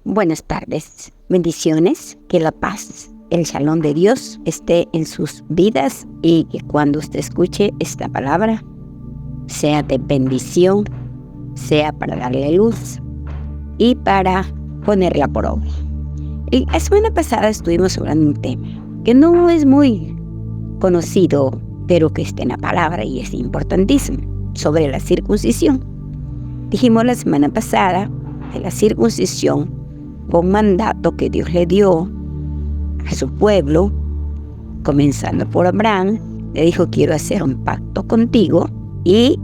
Buenas tardes, bendiciones, que la paz, el shalom de Dios esté en sus vidas y que cuando usted escuche esta palabra sea de bendición, sea para darle luz y para ponerla por obra. Y la semana pasada estuvimos hablando de un tema que no es muy conocido, pero que está en la palabra y es importantísimo, sobre la circuncisión. Dijimos la semana pasada que la circuncisión fue un mandato que Dios le dio a su pueblo, comenzando por Abraham. Le dijo: quiero hacer un pacto contigo, y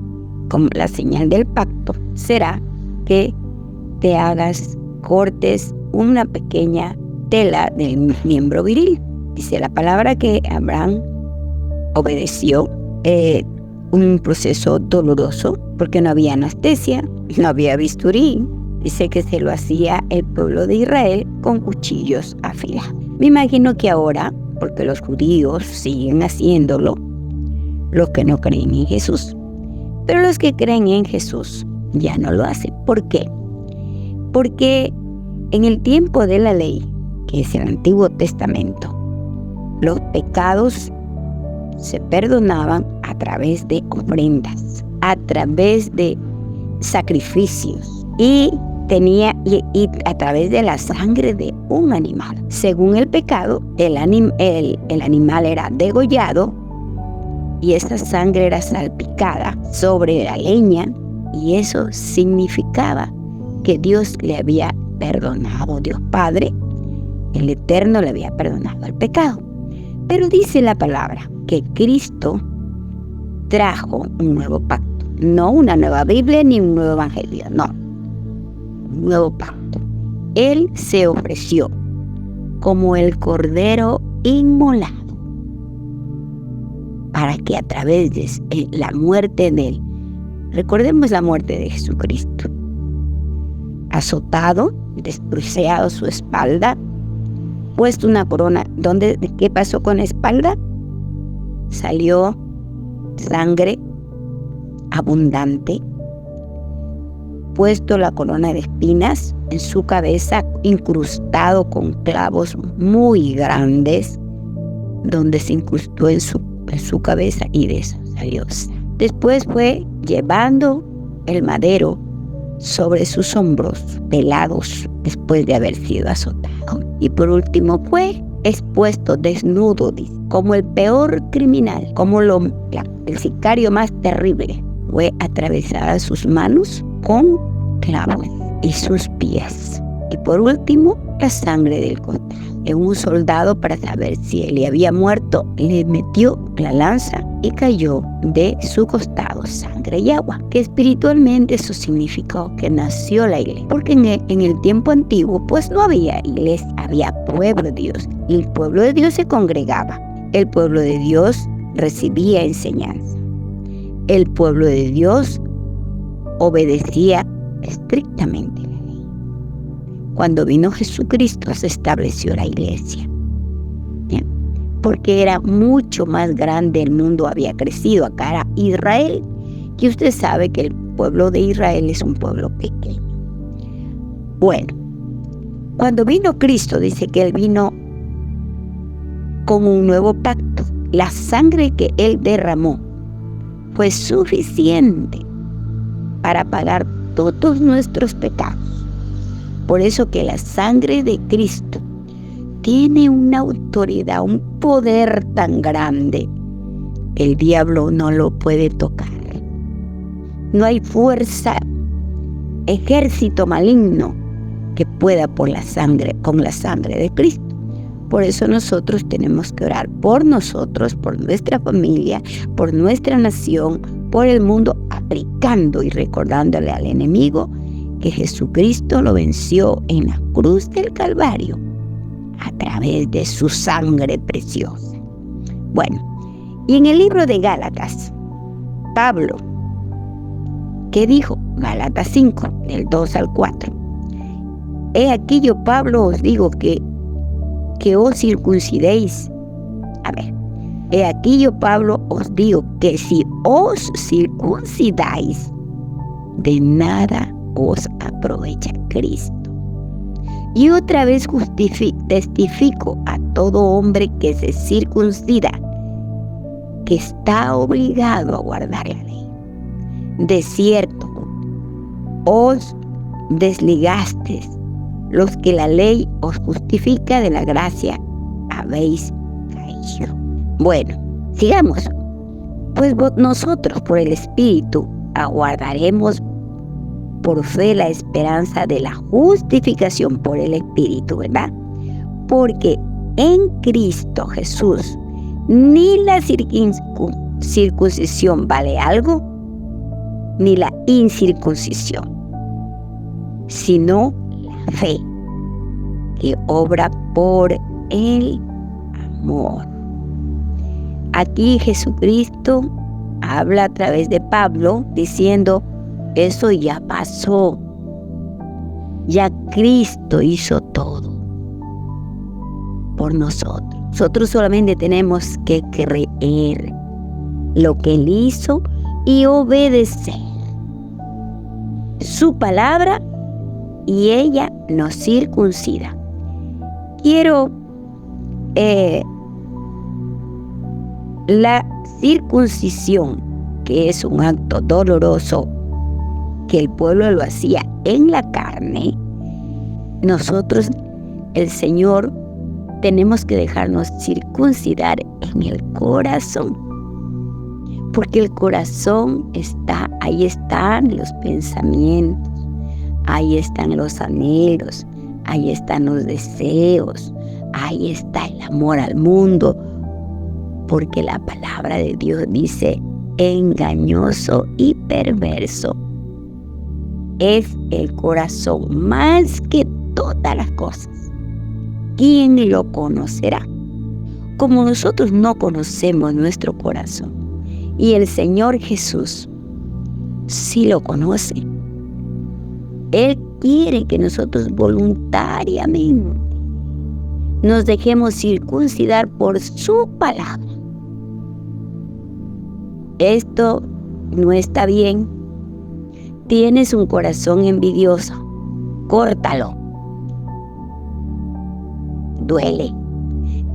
como la señal del pacto será que te cortes una pequeña tela del miembro viril. Dice la palabra que Abraham obedeció un proceso doloroso porque no había anestesia, no había bisturí. Dice que se lo hacía el pueblo de Israel con cuchillos afilados. Me imagino que ahora, porque los judíos siguen haciéndolo, los que no creen en Jesús. Pero los que creen en Jesús ya no lo hacen. ¿Por qué? Porque en el tiempo de la ley, que es el Antiguo Testamento, los pecados se perdonaban a través de ofrendas, a través de sacrificios y a través de la sangre de un animal. Según el pecado, el animal era degollado y esa sangre era salpicada sobre la leña, y eso significaba que Dios le había perdonado, Dios Padre, el Eterno, le había perdonado el pecado. Pero dice la palabra que Cristo trajo un nuevo pacto, no una nueva Biblia ni un nuevo evangelio, no, un nuevo pacto. Él se ofreció como el cordero inmolado para que a través de la muerte de él, recordemos la muerte de Jesucristo, azotado, despreciado su espalda, puesto una corona. ¿Qué pasó con la espalda? Salió sangre abundante, puesto la corona de espinas en su cabeza, incrustado con clavos muy grandes, donde se incrustó en su cabeza, y de eso salió. Después fue llevando el madero sobre sus hombros pelados después de haber sido azotado. Y por último fue expuesto desnudo, como el peor criminal, como el sicario más terrible. Fue atravesada sus manos con clavos y sus pies. Y por último, la sangre del costado. En un soldado, para saber si él había muerto, le metió la lanza y cayó de su costado sangre y agua. Que espiritualmente eso significó que nació la iglesia. Porque en el tiempo antiguo pues no había iglesia, había pueblo de Dios. Y el pueblo de Dios se congregaba. El pueblo de Dios recibía enseñanza. El pueblo de Dios obedecía estrictamente la ley. Cuando vino Jesucristo se estableció la iglesia. ¿Bien? Porque era mucho más grande, el mundo había crecido. Acá era Israel, y usted sabe que el pueblo de Israel es un pueblo pequeño. Bueno, cuando vino Cristo, dice que Él vino con un nuevo pacto. La sangre que Él derramó fue suficiente para pagar todos nuestros pecados. Por eso que la sangre de Cristo tiene una autoridad, un poder tan grande. El diablo no lo puede tocar. No hay fuerza, ejército maligno que pueda con la sangre de Cristo. Por eso nosotros tenemos que orar por nosotros, por nuestra familia, por nuestra nación, por el mundo, aplicando y recordándole al enemigo que Jesucristo lo venció en la cruz del Calvario a través de su sangre preciosa. Bueno, y en el libro de Gálatas, Pablo, ¿qué dijo? Gálatas 5, del 2 al 4. He aquí yo, Pablo, os digo que os circuncidéis. He aquí yo, Pablo, os digo que si os circuncidáis, de nada os aprovecha Cristo. Y otra vez testifico a todo hombre que se circuncida, que está obligado a guardar la ley. De cierto, os desligasteis, los que la ley os justifica, de la gracia habéis caído. Bueno, sigamos. Pues nosotros por el Espíritu aguardaremos por fe la esperanza de la justificación por el Espíritu, ¿verdad? Porque en Cristo Jesús ni la circuncisión vale algo, ni la incircuncisión, sino la fe que obra por el amor. Aquí Jesucristo habla a través de Pablo diciendo, eso ya pasó. Ya Cristo hizo todo por nosotros. Nosotros solamente tenemos que creer lo que Él hizo y obedecer su palabra, y ella nos circuncida. Quiero la circuncisión, que es un acto doloroso, que el pueblo lo hacía en la carne. Nosotros, el Señor, tenemos que dejarnos circuncidar en el corazón, porque el corazón está, ahí están los pensamientos, ahí están los anhelos, ahí están los deseos, ahí está el amor al mundo, porque la palabra de Dios dice, engañoso y perverso es el corazón más que todas las cosas. ¿Quién lo conocerá? Como nosotros no conocemos nuestro corazón, y el Señor Jesús sí lo conoce. Él quiere que nosotros voluntariamente nos dejemos circuncidar por su palabra. Esto no está bien. Tienes un corazón envidioso, córtalo. Duele.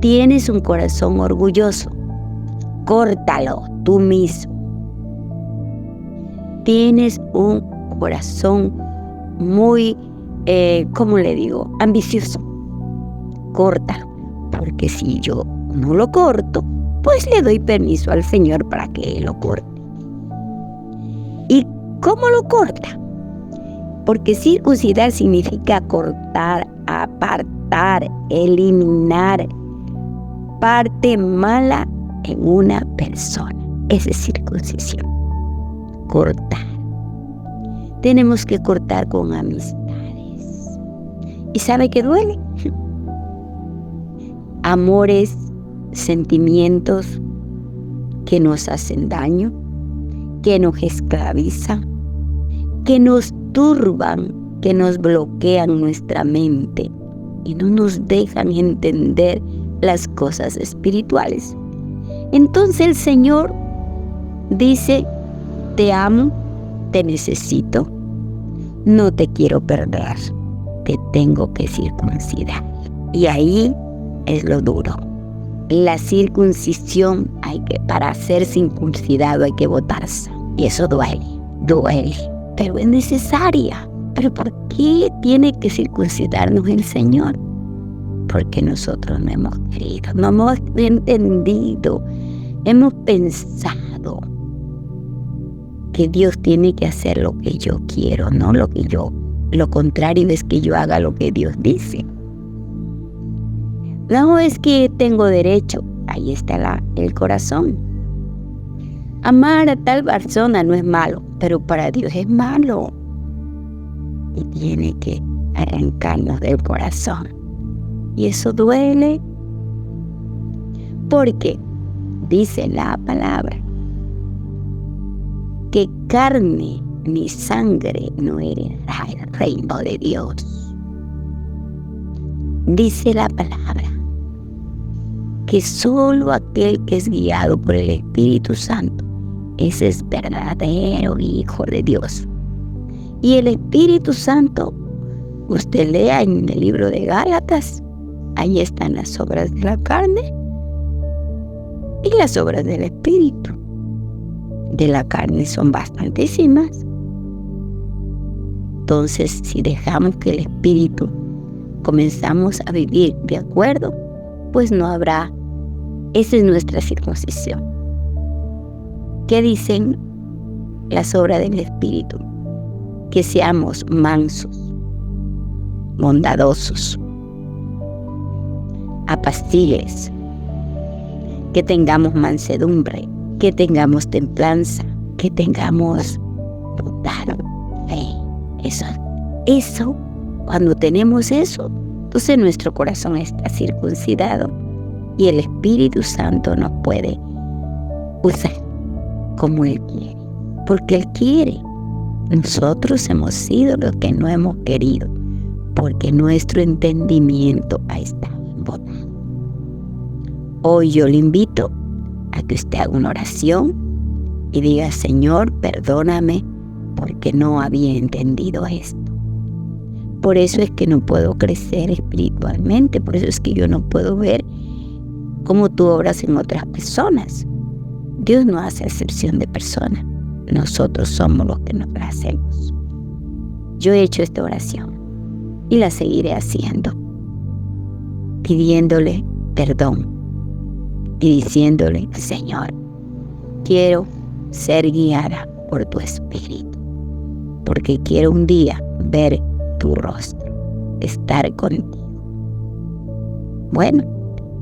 Tienes un corazón orgulloso, córtalo tú mismo. Tienes un corazón muy, ¿cómo le digo? Ambicioso, córtalo. Porque si yo no lo corto, pues le doy permiso al Señor para que Él lo corte. ¿Y cómo lo corta? Porque circuncidar significa cortar, apartar, eliminar parte mala en una persona. Esa es circuncisión. Cortar. Tenemos que cortar con amistades. ¿Y sabe qué duele? Amores, sentimientos que nos hacen daño, que nos esclavizan, que nos turban, que nos bloquean nuestra mente y no nos dejan entender las cosas espirituales. Entonces el Señor dice, te amo, te necesito, no te quiero perder, te tengo que circuncidar. Y ahí es lo duro. La circuncisión, para ser circuncidado hay que botarse. Y eso duele, pero es necesaria. ¿Pero por qué tiene que circuncidarnos el Señor? Porque nosotros no hemos querido, no hemos entendido, hemos pensado que Dios tiene que hacer lo que yo quiero, no lo que yo. Lo contrario es que yo haga lo que Dios dice. No es que tengo derecho, ahí está el corazón. Amar a tal persona no es malo, pero para Dios es malo. Y tiene que arrancarnos del corazón. Y eso duele. Porque dice la palabra que carne ni sangre no heredará el reino de Dios. Dice la palabra que solo aquel que es guiado por el Espíritu Santo, ese es verdadero Hijo de Dios. Y el Espíritu Santo Usted lea en el libro de Gálatas, ahí están las obras de la carne y las obras del Espíritu. De la carne son bastantísimas. Entonces, si dejamos que el Espíritu comenzamos a vivir de acuerdo, pues no habrá. Esa es nuestra circuncisión. ¿Qué dicen las obras del Espíritu? Que seamos mansos, bondadosos, apacibles, que tengamos mansedumbre, que tengamos templanza, que tengamos bondad, fe. Eso, cuando tenemos eso, entonces nuestro corazón está circuncidado y el Espíritu Santo nos puede usar como Él quiere, porque Él quiere. Nosotros hemos sido los que no hemos querido, porque nuestro entendimiento ha estado embotado. Hoy yo le invito a que usted haga una oración y diga: Señor, perdóname porque no había entendido esto. Por eso es que no puedo crecer espiritualmente, por eso es que yo no puedo ver cómo tú obras en otras personas. Dios no hace excepción de personas, nosotros somos los que nos la hacemos. Yo he hecho esta oración y la seguiré haciendo, pidiéndole perdón y diciéndole: Señor, quiero ser guiada por tu Espíritu, porque quiero un día ver tu rostro, estar contigo. Bueno,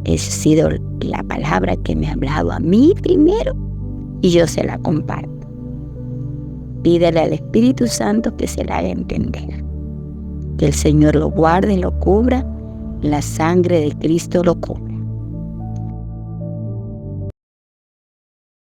esa ha sido la palabra que me ha hablado a mí primero y yo se la comparto. Pídele al Espíritu Santo que se la haga entender. Que el Señor lo guarde, lo cubra, la sangre de Cristo lo cubra.